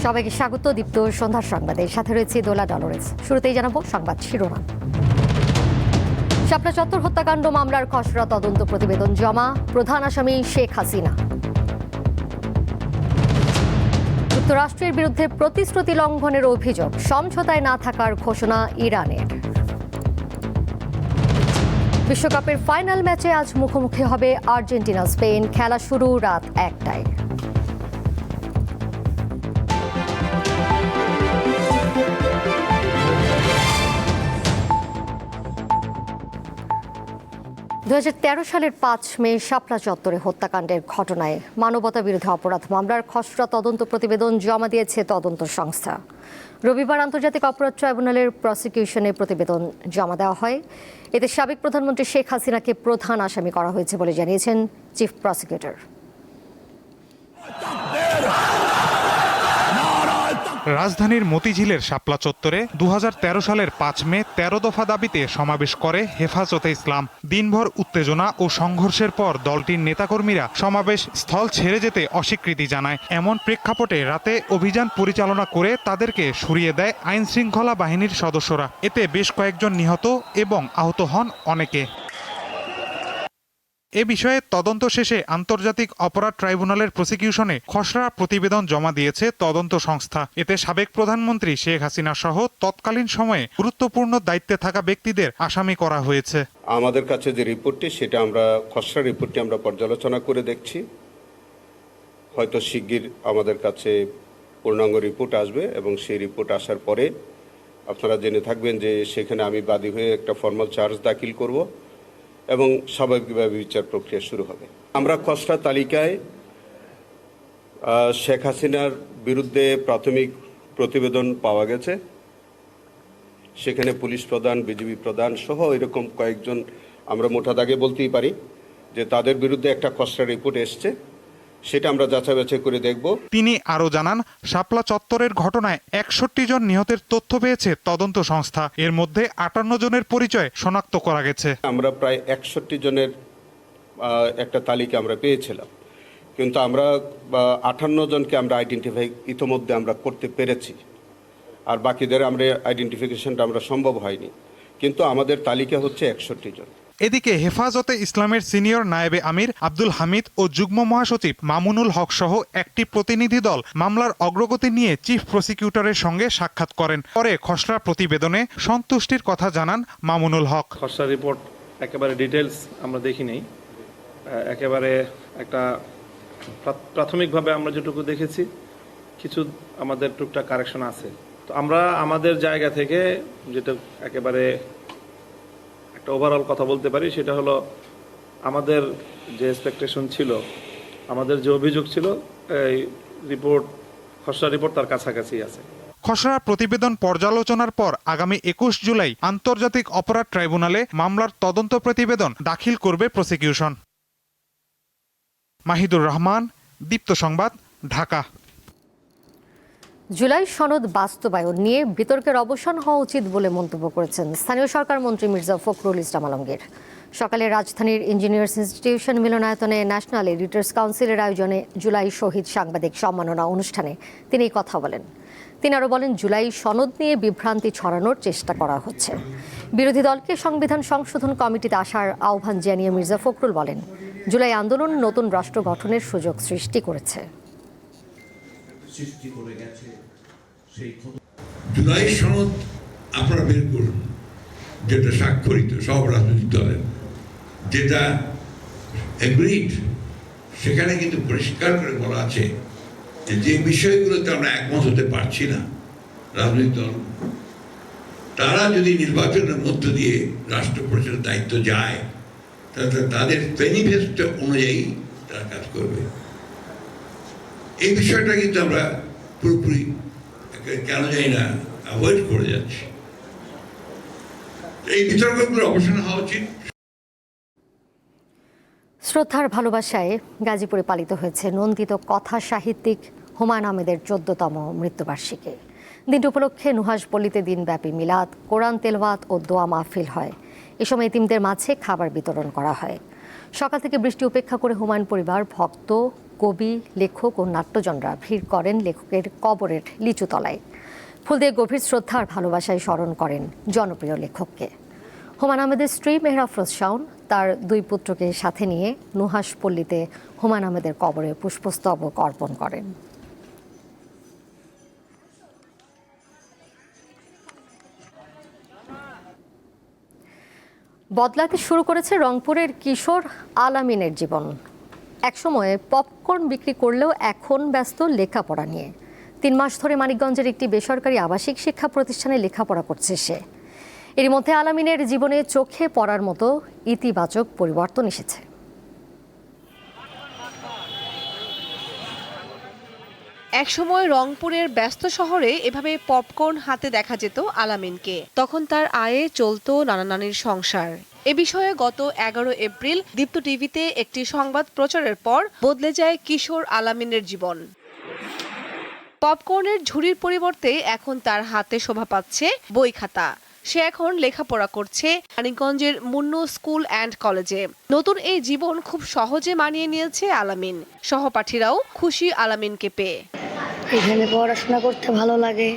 সবাইকে স্বাগত দীপ্ত সন্ধ্যার সংবাদে। সাথে রয়েছে দোলা ডলোরেস। শুরুতেই জানাবো সংবাদ শিরোনাম। শাপলা চত্বর হত্যাকাণ্ড মামলার খসড়া তদন্ত প্রতিবেদন জমা, প্রধান আসামি শেখ হাসিনা। যুক্তরাষ্ট্রের বিরুদ্ধে প্রতিশ্রুতি লঙ্ঘনের অভিযোগ, সমঝোতায় না থাকার ঘোষণা ইরানের। বিশ্বকাপের ফাইনাল ম্যাচে আজ মুখোমুখি হবে আর্জেন্টিনা স্পেন, খেলা শুরু রাত 1টায়। 2013 সালের 5 মে শাপলা চত্বরে হত্যাকাণ্ডের ঘটনায় মানবতা বিরোধী অপরাধ মামলার খসড়া তদন্ত প্রতিবেদন জমা দিয়েছে তদন্ত সংস্থা। রবিবার আন্তর্জাতিক অপরাধ ট্রাইব্যুনালের প্রসিকিউশনে প্রতিবেদন জমা দেওয়া হয়। এতে সাবেক প্রধানমন্ত্রী শেখ হাসিনাকে প্রধান আসামি করা হয়েছে বলে জানিয়েছেন চিফ প্রসিকিউটর। রাজধানীর মতিঝিলের শাপলা চত্বরে 2013 সালের 5 মে 13 দফা দাবিতে সমাবেশ করে হেফাজতে ইসলাম। দিনভর উত্তেজনা ও সংঘর্ষের পর দলটির নেতাকর্মীরা সমাবেশ স্থল ছেড়ে যেতে অস্বীকৃতি জানায়। এমন প্রেক্ষাপটে রাতে অভিযান পরিচালনা করে তাদেরকে সরিয়ে দেয় আইন শৃঙ্খলা বাহিনীর সদস্যরা। এতে বেশ কয়েকজন নিহত এবং আহত হন অনেকে। এ বিষয়ে তদন্ত শেষে আন্তর্জাতিক অপরাধ ট্রাইব্যুনালের প্রসিকিউশনে খসড়া প্রতিবেদন জমা দিয়েছে তদন্ত সংস্থা। এতে সাবেক প্রধানমন্ত্রী শেখ হাসিনা সহ তৎকালীন সময়ে গুরুত্বপূর্ণ দায়িত্বে থাকা ব্যক্তিদের আসামি করা হয়েছে। আমাদের কাছে যে রিপোর্টটি, সেটা আমরা খসড়া রিপোর্টটি আমরা পর্যালোচনা করে দেখছি। হয়তো শিগগির আমাদের কাছে পূর্ণাঙ্গ রিপোর্ট আসবে এবং সেই রিপোর্ট আসার পরে আপনারা জেনে থাকবেন যে সেখানে আমি বাদী হয়ে একটা ফর্মাল চার্জ দাখিল করব এবং স্বাভাবিকভাবে বিচার প্রক্রিয়া শুরু হবে। আমরা খসড়া তালিকায় শেখ হাসিনার বিরুদ্ধে প্রাথমিক প্রতিবেদন পাওয়া গেছে। সেখানে পুলিশ প্রধান, বিজিবি প্রধান সহ এরকম কয়েকজন, আমরা মোটা দাগে বলতেই পারি যে তাদের বিরুদ্ধে একটা খসড়া রিপোর্ট এসছে, সেটা আমরা যাচাই বাছাই করে দেখব। তিনি আরও জানান, শাপলা চত্বরের ঘটনায় 61 জন নিহতের তথ্য পেয়েছে তদন্ত সংস্থা। এর মধ্যে 58 জনের পরিচয় শনাক্ত করা গেছে। আমরা প্রায় 61 জনের একটা তালিকা আমরা পেয়েছিলাম, কিন্তু আমরা 58 জনকে আমরা আইডেন্টিফাই ইতোমধ্যে আমরা করতে পেরেছি, আর বাকিদের আমরা আইডেন্টিফিকেশনটা আমরা সম্ভব হয়নি, কিন্তু আমাদের তালিকা হচ্ছে 61 জন। এদিকে হেফাজতে ইসলামের সিনিয়র নায়েবে আমির আব্দুল হামিদ ও যুগ্ম মহাসচিব মামুনুল হক সহ একটি প্রতিনিধি দল মামলার অগ্রগতি নিয়ে চিফ প্রসিকিউটরের সঙ্গে সাক্ষাৎ করেন। পরে খসড়া প্রতিবেদনে সন্তুষ্টির কথা জানান মামুনুল হক। খসড়া রিপোর্ট একেবারে ডিটেলস আমরা দেখি নেই, একেবারে একটা প্রাথমিকভাবে আমরা যেটুকু দেখেছি কিছু আমাদের টুকটাক কারেকশন আছে। তো আমরা আমাদের জায়গা থেকে যেটা একেবারে ওভারঅল কথা বলতে পারি, সেটা হলো আমাদের যে এক্সপেকটেশন ছিল, আমাদের যে অভিযোগ ছিল, এই রিপোর্ট, খসড়া রিপোর্ট তার কাছাকাছি আছে। খসড়া প্রতিবেদন পর্যালোচনার পর আগামী 21 জুলাই আন্তর্জাতিক অপরাধ ট্রাইব্যুনালে মামলার তদন্ত প্রতিবেদন দাখিল করবে প্রসিকিউশন। মাহিদুর রহমান, দীপ্ত সংবাদ, ঢাকা। জুলাই সনদ বাস্তবায়ন নিয়ে বিতর্কের অবসান হওয়া উচিত বলে মন্তব্য করেছেন স্থানীয় সরকার মন্ত্রী মির্জা ফখরুল ইসলাম আলমগীর। সকালে রাজধানীর ইঞ্জিনিয়ার্স ইনস্টিটিউশন মিলনায়তনে ন্যাশনাল এডিটর্স কাউন্সিলের আয়োজনে জুলাই শহীদ সাংবাদিক সম্মাননা অনুষ্ঠানে তিনি এই কথা বলেন। তিনি আরও বলেন, জুলাই সনদ নিয়ে বিভ্রান্তি ছড়ানোর চেষ্টা করা হচ্ছে। বিরোধী দলকে সংবিধান সংশোধন কমিটিতে আসার আহ্বান জানিয়ে মির্জা ফখরুল বলেন, জুলাই আন্দোলন নতুন রাষ্ট্র গঠনের সুযোগ সৃষ্টি করেছে। জুলাই সনদ আপনারা বের করুন, যেটা স্বাক্ষরিত সব রাজনৈতিক দলের, যেটা এগ্রিড, সেখানে কিন্তু পরিষ্কার করে বলা আছে যে বিষয়গুলোতে আমরা একমত হতে পারছি না রাজনৈতিক দল, তারা যদি নির্বাচনের মধ্য দিয়ে রাষ্ট্র পরিচালনার দায়িত্ব যায়, তাহলে তাদের ম্যানিফেস্টো অনুযায়ী তারা কাজ করবে। এই বিষয়টা কিন্তু আমরা পুরোপুরি কেন জানি না অ্যাভয়েড করে যাচ্ছি। এই বিতর্কগুলো অবসান হওয়া উচিত। শ্রদ্ধার ভালোবাসায় গাজীপুরে পালিত হয়েছে নন্দিত কথা সাহিত্যিক হুমায়ুন আহমেদের 14তম মৃত্যুবার্ষিকী। দিনটি উপলক্ষে নুহাশপল্লীতে দিনব্যাপী মিলাদ, কোরআন তেলাওয়াত ও দোয়া মাহফিল হয়। এ সময় এতিমদের মাঝে খাবার বিতরণ করা হয়। সকাল থেকে বৃষ্টি উপেক্ষা করে হুমায়ুন পরিবার ভক্ত কবি, লেখক ও নাট্যজনরা ভিড় করেন লেখকের কবরের লিচুতলায়। ফুল দিয়ে গভীর শ্রদ্ধা আর ভালোবাসায় স্মরণ করেন জনপ্রিয় লেখককে। হুমায়ূন আহমেদের স্ত্রী মেহর আফরোজ শাওন তার 2 পুত্রকে সাথে নিয়ে নুহাশ পল্লীতে হুমায়ূন আহমেদের কবরে পুষ্পস্তবক অর্পণ করেন। বদলাতে শুরু করেছে রংপুরের কিশোর আলামিনের জীবন। একসময়ে পপকর্ন বিক্রি করলেও এখন ব্যস্ত লেখাপড়া নিয়ে। 3 মাস ধরে মানিকগঞ্জের একটি বেসরকারি আবাসিক শিক্ষা প্রতিষ্ঠানে লেখাপড়া করছে সে। এর মধ্যে আলামিনের জীবনে চোখে পড়ার মতো ইতিবাচক পরিবর্তন এসেছে। একসময় রংপুরের ব্যস্ত শহরে এভাবে পপকর্ন হাতে দেখা যেত আলামিনকে। তখন তার আয়ে চলতো নানা নানির সংসার। এ বিষয়ে গত 11 এপ্রিল দীপ্ত টিভিতে একটি সংবাদ প্রচারের পর বদলে যায় কিশোর আলামিনের জীবন। পপকর্নের ঝুড়ির পরিবর্তে এখন তার হাতে শোভা পাচ্ছে বই খাতা। সে এখন লেখাপড়া করছে মানিকগঞ্জের মুন্নু স্কুল অ্যান্ড কলেজে। নতুন এই জীবন খুব সহজে মানিয়ে নিয়েছে আলামিন। সহপাঠীরাও খুশি আলামিনকে পেয়ে। এখানে পড়াশোনা করতে ভালো লাগে,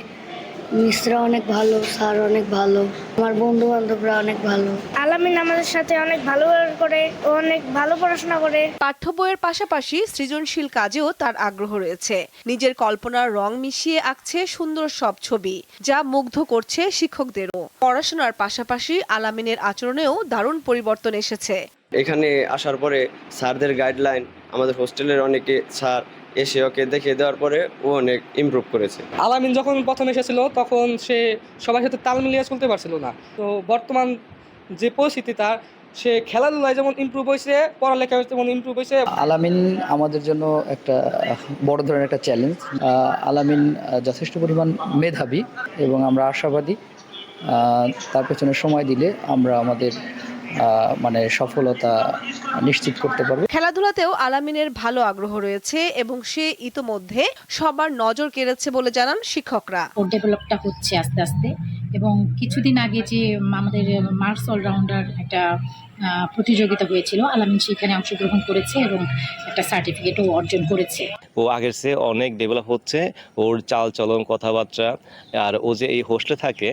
মিসরা অনেক ভালো, স্যার অনেক ভালো, আমার বন্ধু বান্ধবরা অনেক ভালো। আলামিন আমাদের সাথে অনেক ভালো ব্যবহার করে, ও অনেক ভালো পড়াশোনা করে। পাঠ্য বইয়ের পাশাপাশি সৃজনশীল কাজেও তার আগ্রহ রয়েছে। নিজের কল্পনার রং মিশিয়ে আঁকছে সুন্দর সব ছবি, যা মুগ্ধ করছে শিক্ষকদেরও। পড়াশোনার পাশাপাশি আলামিনের আচরণেও দারুণ পরিবর্তন এসেছে। এখানে আসার পরে স্যারদের গাইডলাইন, আমাদের হোস্টেলের অনেকে স্যার এসে ওকে দেখিয়ে দেওয়ার পরে ও অনেক ইমপ্রুভ করেছে। আলামিন যখন প্রথম এসেছিল তখন সে সবার সাথে তাল মিলিয়ে চলতে পারছিল না। তো বর্তমান যে পরিস্থিতি তার, সে খেলাধুলায় যেমন ইমপ্রুভ হয়েছে, পড়ালেখায় যেমন ইমপ্রুভ হয়েছে। আলামিন আমাদের জন্য একটা বড় ধরনের একটা চ্যালেঞ্জ। আলামিন যথেষ্ট পরিমাণ মেধাবী এবং আমরা আশাবাদী তার পেছনে সময় দিলে আমরা আমাদের সফলতা নিশ্চিত করতে পারবো। খেলাধুলাতেও আলামিনের ভালো আগ্রহ রয়েছে এবং সে ইতোমধ্যে সবার নজর কেড়েছে বলে জানান শিক্ষকরা। ওর ডেভেলপটা হচ্ছে আস্তে আস্তে, এবং কিছুদিন আগে যে আমাদের মার্কস অলরাউন্ডার একটা প্রতিযোগিতা হয়েছিল, আলামিন সেখানে অংশগ্রহণ করেছে এবং একটা সার্টিফিকেটও অর্জন করেছে। ও আগের চেয়ে অনেক ডেভেলপ হচ্ছে, ওর চাল চলন, কথাবার্তা। আর ও যে এই হোস্টেলে থাকে,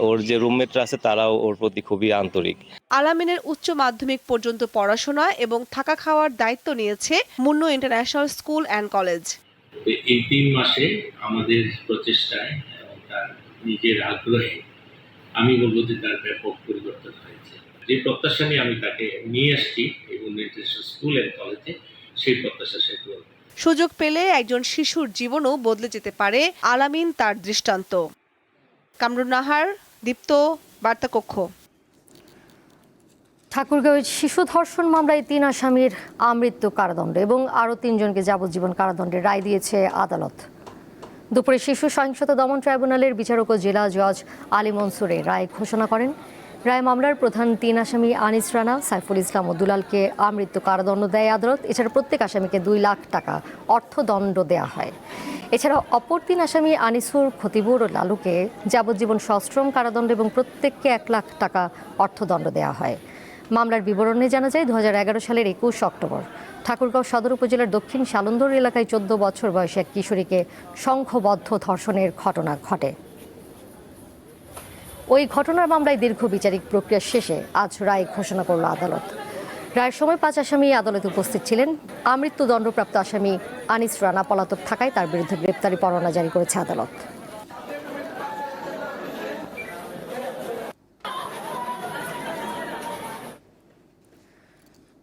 ওর যে রুমমেটরা আছে তারাও ওর প্রতি খুবই আন্তরিক। আলামিনের উচ্চ মাধ্যমিক পর্যন্ত পড়াশোনা এবং থাকা খাওয়ার দায়িত্ব নিয়েছে Munnu international school and college. এই 3 মাসে আমাদের প্রচেষ্টায় এবং তার নিজের আগ্রহে আমি বলবো যে তার ব্যাপক পরিবর্তন হয়েছে। যে প্রত্যাশা নিয়ে আমি তাকে নিয়ে আসছি এবং ইন্টারন্যাশনাল স্কুল অ্যান্ড কলেজে, সেই প্রত্যাশা সে পূরণ। সুযোগ পেলে একজন শিশুর জীবনও বদলে যেতে পারে আলামিন তার দৃষ্টান্ত। কামরুন নাহার, দীপ্ত, বার্তা কক্ষ। ঠাকুরগাঁওয়ের শিশু ধর্ষণ মামলায় 3 আসামির আমৃত্যু কারাদণ্ড এবং আরও 3 জনকে যাবজ্জীবন কারাদণ্ডের রায় দিয়েছে আদালত। দুপুরে শিশু সহিংসতা দমন ট্রাইব্যুনালের বিচারক ও জেলা জজ আলী মনসুরে রায় ঘোষণা করেন। রায় মামলার প্রধান 3 আসামি আনিস রানা, সাইফুল ইসলাম ও দুলালকে আমৃত্যু কারাদণ্ড দেয় আদালত। এছাড়া প্রত্যেক আসামিকে 2 লাখ টাকা অর্থদণ্ড দেওয়া হয়। এছাড়া অপর 3 আসামি আনিসুর, খতিবুর ও লালুকে যাবজ্জীবন সশ্রম কারাদণ্ড এবং প্রত্যেককে 1 লাখ টাকা অর্থদণ্ড দেওয়া হয়। মামলার বিবরণে জানা যায় 2011 সালের 21 অক্টোবর ঠাকুরগাঁও সদর উপজেলার দক্ষিণ শালন্দর এলাকায় 14 বছর বয়সী এক কিশোরীকে সংঘবদ্ধ ধর্ষণের ঘটনা ঘটে। ওই ঘটনার মামলায় দীর্ঘ বিচারিক প্রক্রিয়া শেষে আজ রায় ঘোষণা করল আদালত। রায়ের সময় 5 আসামি আদালতে উপস্থিত ছিলেন। আমৃত্যুদণ্ডপ্রাপ্ত আসামি আনিস রানা পলাতক থাকায় তার বিরুদ্ধে গ্রেপ্তারি পরোয়ানা জারি করেছে আদালত।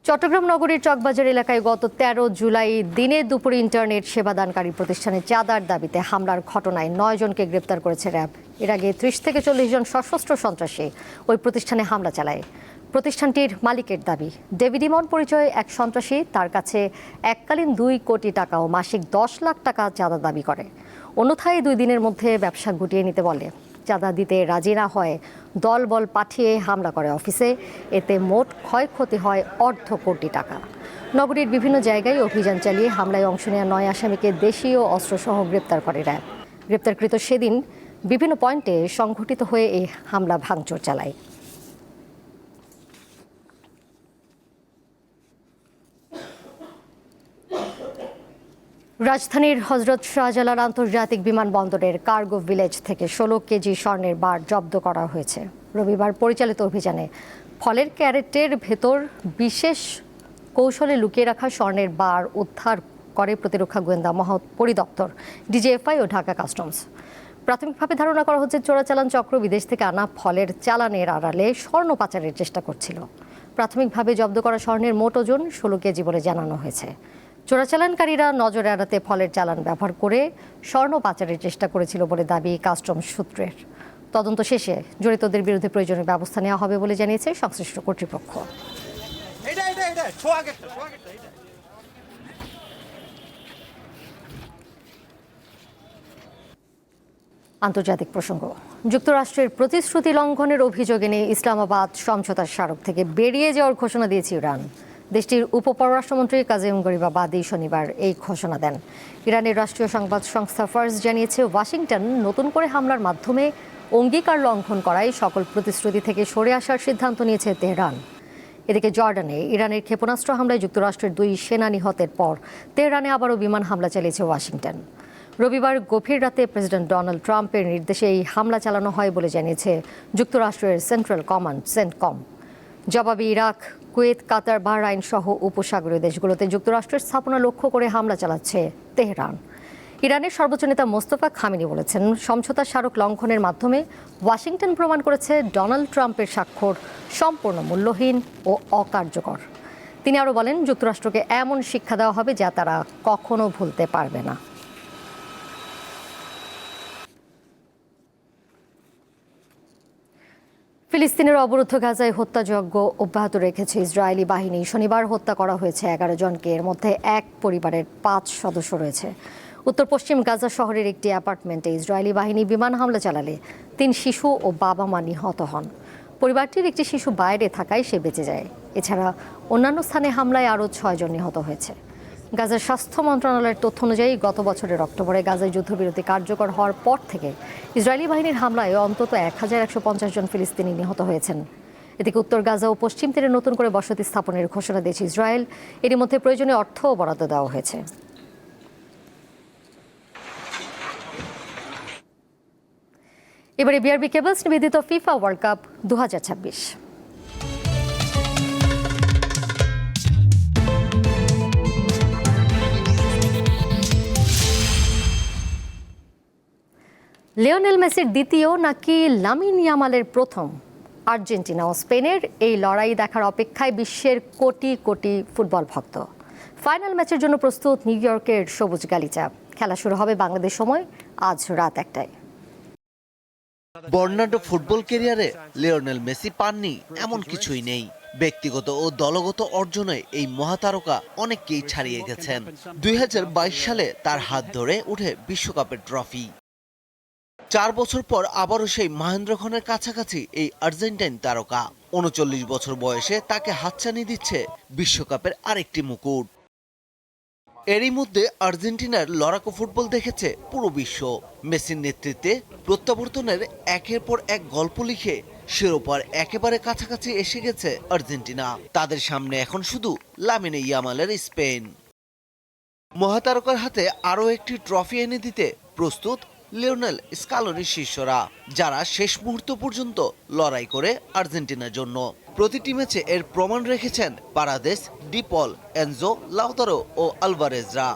চট্টগ্রাম নগরীর চকবাজার এলাকায় গত 13 জুলাই দিনে দুপুরে ইন্টারনেট সেবাদানকারী প্রতিষ্ঠানে চাঁদার দাবিতে হামলার ঘটনায় 9 জনকে গ্রেপ্তার করেছে র্যাব। এর আগে 30 থেকে 40 জন সশস্ত্র সন্ত্রাসী ওই প্রতিষ্ঠানে হামলা চালায়। প্রতিষ্ঠানটির মালিকের দাবি, ডেভিড ইমন পরিচয়ে এক সন্ত্রাসী তার কাছে এককালীন 2 কোটি টাকা ও মাসিক 10 লাখ টাকা চাঁদা দাবি করে। অন্যথায় 2 দিনের মধ্যে ব্যবসা গুটিয়ে নিতে বলে। চাঁদা দিতে রাজি না হয় দলবল পাঠিয়ে হামলা করে অফিসে। এতে মোট ক্ষয়ক্ষতি হয় অর্ধ কোটি টাকা। নগরীর বিভিন্ন জায়গায় অভিযান চালিয়ে হামলায় অংশ নেওয়া 9 আসামিকে দেশীয় অস্ত্রসহ গ্রেপ্তার করে র্যাব। গ্রেপ্তারকৃত সেদিন বিভিন্ন পয়েন্টে সংঘটিত হয়ে এই হামলা ভাঙচুর চালায়। রাজধানীর হজরত শাহজালাল আন্তর্জাতিক বিমানবন্দরের কার্গো ভিলেজ থেকে 16 কেজি স্বর্ণের বার জব্দ করা হয়েছে। রবিবার পরিচালিত অভিযানে ফলের ক্যারেটের ভেতর বিশেষ কৌশলে লুকিয়ে রাখা স্বর্ণের বার উদ্ধার করে প্রতিরক্ষা গোয়েন্দা পরিদপ্তর, ডিজিএফআই ও ঢাকা কাস্টমস। প্রাথমিকভাবে ধারণা করা হচ্ছে চোরাচালান চক্র বিদেশ থেকে আনা ফলের চালানের আড়ালে স্বর্ণ পাচারের চেষ্টা করছিল। প্রাথমিকভাবে জব্দ করা স্বর্ণের মোট ওজন 16 কেজি বলে জানানো হয়েছে। চোরাচালানকারীরা নজরে এড়াতে ফলের চালান ব্যবহার করে স্বর্ণ পাচারের চেষ্টা করেছিল বলে দাবি কাস্টমস সূত্রের। তদন্ত শেষে জড়িতদের বিরুদ্ধে প্রয়োজনীয় ব্যবস্থা নেওয়া হবে বলে জানিয়েছে সংশ্লিষ্ট কর্তৃপক্ষ। আন্তর্জাতিক প্রসঙ্গ। যুক্তরাষ্ট্রের প্রতিশ্রুতি লঙ্ঘনের অভিযোগ এনে ইসলামাবাদ সমঝোতার স্মারক থেকে বেরিয়ে যাওয়ার ঘোষণা দিয়েছে ইরান। দেশটির উপপররাষ্ট্রমন্ত্রী কাজেম গরিবাবাদী শনিবার এই ঘোষণা দেন। ইরানের রাষ্ট্রীয় সংবাদ সংস্থা ফার্স জানিয়েছে, ওয়াশিংটন নতুন করে হামলার মাধ্যমে অঙ্গীকার লঙ্ঘন করায় সকল প্রতিশ্রুতি থেকে সরে আসার সিদ্ধান্ত নিয়েছে তেহরান। এদিকে জর্ডানে ইরানের ক্ষেপণাস্ত্র হামলায় যুক্তরাষ্ট্রের 2 সেনা নিহতের পর তেহরানে আবারও বিমান হামলা চালিয়েছে ওয়াশিংটন। রবিবার গভীর রাতে প্রেসিডেন্ট ডোনাল্ড ট্রাম্পের নির্দেশে এই হামলা চালানো হয় বলে জানিয়েছে যুক্তরাষ্ট্রের সেন্ট্রাল কমান্ড সেন্টকম। জবাবে ইরাক, কুয়েত, কাতার, বাহরাইন সহ উপসাগরীয় দেশগুলোতে যুক্তরাষ্ট্রের স্থাপনা লক্ষ্য করে হামলা চালাচ্ছে তেহরান। ইরানের সর্বোচ্চ নেতা মোস্তফা খামেনি বলেছেন, সমঝোতার স্মারক লঙ্ঘনের মাধ্যমে ওয়াশিংটন প্রমাণ করেছে ডোনাল্ড ট্রাম্পের স্বাক্ষর সম্পূর্ণ মূল্যহীন ও অকার্যকর। তিনি আরও বলেন, যুক্তরাষ্ট্রকে এমন শিক্ষা দেওয়া হবে যা তারা কখনো ভুলতে পারবে না। ফিলিস্তিনের অবরুদ্ধ গাজায় হত্যাযজ্ঞ অব্যাহত রেখেছে ইসরায়েলি বাহিনী। শনিবার হত্যা করা হয়েছে 11 জনকে, এর মধ্যে এক পরিবারের 5 সদস্য রয়েছে। উত্তর পশ্চিম গাজা শহরের একটি অ্যাপার্টমেন্টে ইসরায়েলি বাহিনী বিমান হামলা চালালে 3 শিশু ও বাবা মা নিহত হন। পরিবারটির একটি শিশু বাইরে থাকায় সে বেঁচে যায়। এছাড়া অন্যান্য স্থানে হামলায় আরও 6 জন নিহত হয়েছে। গাজার স্বাস্থ্য মন্ত্রণালয়ের তথ্য অনুযায়ী গত বছরের অক্টোবরে গাজায় যুদ্ধবিরতি কার্যকর হওয়ার পর থেকে ইসরায়েলি বাহিনীর হামলায় অন্তত 1150 জন ফিলিস্তিনি নিহত হয়েছেন। এদিকে উত্তর গাজা ও পশ্চিম তীরে নতুন করে বসতি স্থাপনের ঘোষণা দিয়েছে ইসরায়েল। এরই মধ্যে প্রয়োজনীয় অর্থও বরাদ্দ দেওয়া হয়েছে। এবারে বিআরবি কেবলস নিবেদিত ফিফা ওয়ার্ল্ড কাপ 2026। লিওনেল মেসির দ্বিতীয় নাকি লামিন ইয়ামালের প্রথম? আর্জেন্টিনা ও স্পেনের এই লড়াই দেখার অপেক্ষায় বিশ্বের কোটি কোটি ফুটবল ভক্ত। ফাইনাল ম্যাচের জন্য প্রস্তুত নিউ ইয়র্কের সবুজ গালিচা। খেলা শুরু হবে বাংলাদেশ সময় আজ রাত 1টায়। বর্ণাঢ্য ফুটবল ক্যারিয়ারে লিওনেল মেসি পাননি এমন কিছুই নেই। ব্যক্তিগত ও দলগত অর্জনে এই মহাতারকা অনেককেই ছাড়িয়ে গেছেন। 2022 সালে তার হাত ধরে উঠে বিশ্বকাপের ট্রফি। 4 বছর পর আবারও সেই মহেন্দ্রক্ষণের কাছাকাছি এই আর্জেন্টাইন তারকা। 39 বছর বয়সে তাকে হাতছানি দিচ্ছে বিশ্বকাপের আরেকটি মুকুট। এরই মধ্যে আর্জেন্টিনার লড়াকু ফুটবল দেখেছে পুরো বিশ্ব। মেসির নেতৃত্বে প্রত্যাবর্তনের একের পর এক গল্প লিখে শিরোপার একেবারে কাছাকাছি এসে গেছে আর্জেন্টিনা। তাদের সামনে এখন শুধু লামিনে ইয়ামালের স্পেন। মহাতারকার হাতে আরও একটি ট্রফি এনে দিতে প্রস্তুত লিওনেল স্কালোনির শিষ্যরা, যারা শেষ মুহূর্ত পর্যন্ত লড়াই করে আর্জেন্টিনার জন্য। প্রতিটি ম্যাচে এর প্রমাণ রেখেছেন পারাদেস, ডিপল, এনজো, লাউতারো ও আলভারেজরা।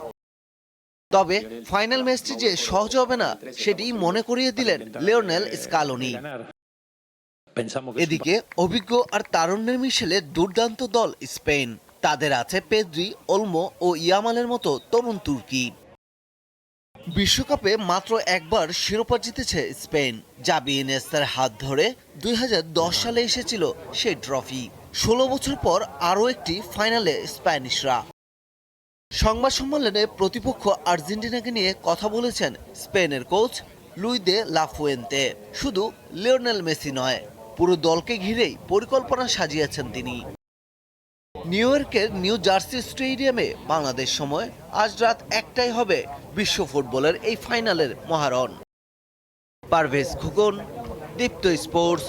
তবে ফাইনাল ম্যাচটি যে সহজ হবে না সেটি মনে করিয়ে দিলেন লিওনেল স্কালোনি। এদিকে অভিজ্ঞ আর তারুণ্যের মিশেলে দুর্দান্ত দল স্পেন। তাদের আছে পেদ্রি, ওলমো ও ইয়ামালের মতো তরুণ তুর্কি। বিশ্বকাপে মাত্র একবার শিরোপা জিতেছে স্পেন। জাভি ইনিয়েস্তার হাত ধরে 2010 সালে এসেছিল সেই ট্রফি। 16 বছর পর আরও একটি ফাইনালে স্প্যানিশরা। সংবাদ সম্মেলনে প্রতিপক্ষ আর্জেন্টিনাকে নিয়ে কথা বলেছেন স্পেনের কোচ লুই দে লা ফুয়েন্তে। শুধু লিওনেল মেসি নয়, পুরো দলকে ঘিরেই পরিকল্পনা সাজিয়েছেন তিনি। নিউ ইয়র্কের নিউ জার্সি স্টেডিয়ামে বাংলাদেশ সময় আজ রাত 1টায় হবে বিশ্ব ফুটবলের এই ফাইনালের মহারণ। পারভেজ খোকন, দীপ্ত স্পোর্টস।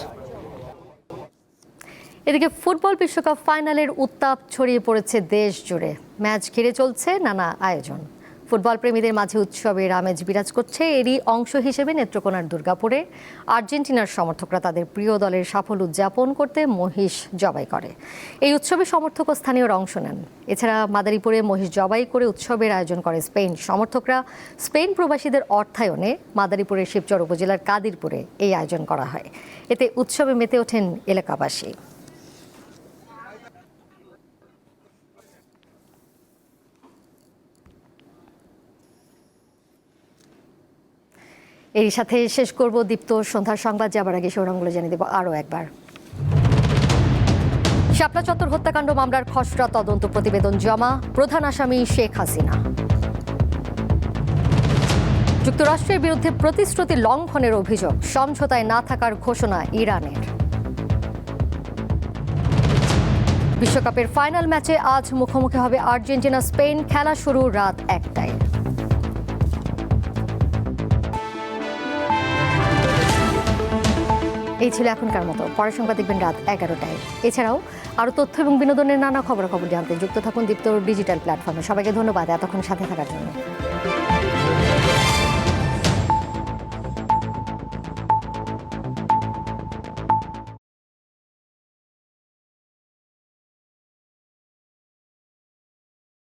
এদিকে ফুটবল বিশ্বকাপ ফাইনালের উত্তাপ ছড়িয়ে পড়েছে দেশ জুড়ে। ম্যাচ ঘিরে চলছে নানা আয়োজন। ফুটবল প্রেমীদের মাঝে উৎসবের আমেজ বিরাজ করছে। এরই অংশ হিসেবে নেত্রকোনার দুর্গাপুরে আর্জেন্টিনার সমর্থকরা তাদের প্রিয় দলের সাফল্য উদযাপন করতে মহিষ জবাই করে। এই উৎসবে সমর্থক ও স্থানীয়রা অংশ নেন। এছাড়া মাদারীপুরে মহিষ জবাই করে উৎসবের আয়োজন করে স্পেন। সমর্থকরা স্পেন প্রবাসীদের অর্থায়নে মাদারীপুরের শিবচর উপজেলার কাদিরপুরে এই আয়োজন করা হয়। এতে উৎসবে মেতে ওঠেন এলাকাবাসী। এর সাথে শেষ করব দীপ্ত সন্ধ্যার সংবাদ। যাবার আগে শিরোনামগুলো জানিয়ে দেব আরও একবার। শাপলা চত্বর হত্যাকাণ্ড মামলার খসড়া তদন্ত প্রতিবেদন জমা, প্রধান আসামি শেখ হাসিনা। যুক্তরাষ্ট্রের বিরুদ্ধে প্রতিশ্রুতি লঙ্ঘনের অভিযোগ, সমঝোতায় না থাকার ঘোষণা ইরানের। বিশ্বকাপের ফাইনাল ম্যাচে আজ মুখোমুখি হবে আর্জেন্টিনা স্পেন, খেলা শুরু রাত 1টায়। এই ছিল এখনকার মতো। পরের সংবাদ দেখবেন রাত 11টায়। এছাড়াও আরও তথ্য এবং বিনোদনের নানা খবরাখবর জানতে যুক্ত থাকুন দীপ্ত ডিজিটাল প্ল্যাটফর্মে। সবাইকে ধন্যবাদ এতক্ষণ সাথে থাকার জন্য।